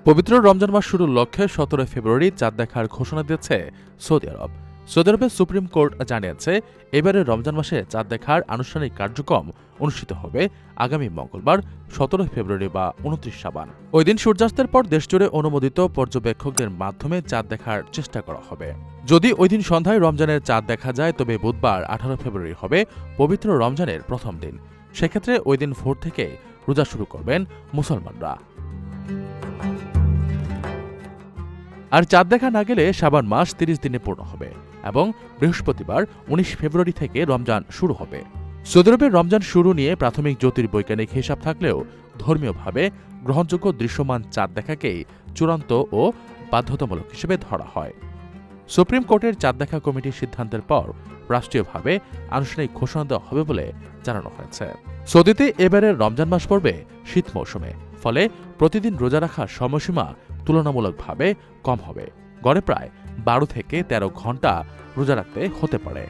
পবিত্র রমজান মাস শুরুর লক্ষ্যে 17 ফেব্রুয়ারি চাঁদ দেখার ঘোষণা দিয়েছে সৌদি আরব। সৌদি আরবের সুপ্রিম কোর্ট জানিয়েছে, এবারে রমজান মাসে চাঁদ দেখার আনুষ্ঠানিক কার্যক্রম অনুষ্ঠিত হবে আগামী মঙ্গলবার 17 ফেব্রুয়ারি বা 29 শাবান। ওই দিন সূর্যাস্তের পর দেশজুড়ে অনুমোদিত পর্যবেক্ষকদের মাধ্যমে চাঁদ দেখার চেষ্টা করা হবে। যদি ওই দিন সন্ধ্যায় রমজানের চাঁদ দেখা যায়, তবে বুধবার 18 ফেব্রুয়ারি হবে পবিত্র রমজানের প্রথম দিন। সেক্ষেত্রে ওই দিন ভোর থেকে রোজা শুরু করবেন মুসলমানরা। আর চাঁদ দেখা না গেলে শাবান মাস 30 দিনে পূর্ণ হবে এবং বৃহস্পতিবার 19 ফেব্রুয়ারি থেকে রমজান শুরু হবে। সৌদি আরবের রমজান শুরু নিয়ে প্রাথমিক জ্যোতির্বৈজ্ঞানিক হিসাব থাকলেও ধর্মীয়ভাবে গ্রহণযোগ্য দৃশ্যমান চাঁদ দেখাকেই চূড়ান্ত ও বাধ্যতামূলক হিসেবে ধরা হয়। সুপ্রিম কোর্টের চাঁদ দেখা কমিটির সিদ্ধান্তের পর রাষ্ট্রীয়ভাবে আনুষ্ঠানিক ঘোষণা দেওয়া হবে বলে জানানো হয়েছে। সৌদিতে এবারের রমজান মাস পড়বে শীত মৌসুমে, ফলে প্রতিদিন রোজা রাখার সময়সীমা তুলনামূলকভাবে কম হবে। গড়ে প্রায় 12 থেকে 13 ঘন্টা রোজা রাখতে হতে পারে।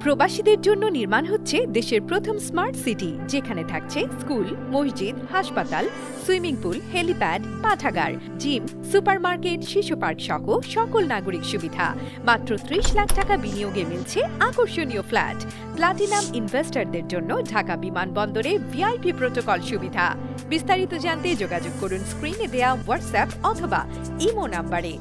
প্রবাসীদের জন্য নির্মাণ হচ্ছে দেশের প্রথম স্মার্ট সিটি, যেখানে থাকছে স্কুল, মসজিদ, হাসপাতাল, সুইমিং পুল, হেলিপ্যাড, পাঠাগার, জিম, সুপারমার্কেট, শিশু পার্ক সহ সকল নাগরিক সুবিধা। মাত্র 30 লাখ টাকা বিনিয়োগে মিলছে আকর্ষণীয় ফ্ল্যাট। প্লাটিনাম ইনভেস্টরদের জন্য ঢাকা বিমানবন্দরে ভিআইপি প্রোটোকল সুবিধা। বিস্তারিত জানতে যোগাযোগ করুন স্ক্রিনে দেয়া হোয়াটসঅ্যাপ অথবা ইমো নাম্বারে।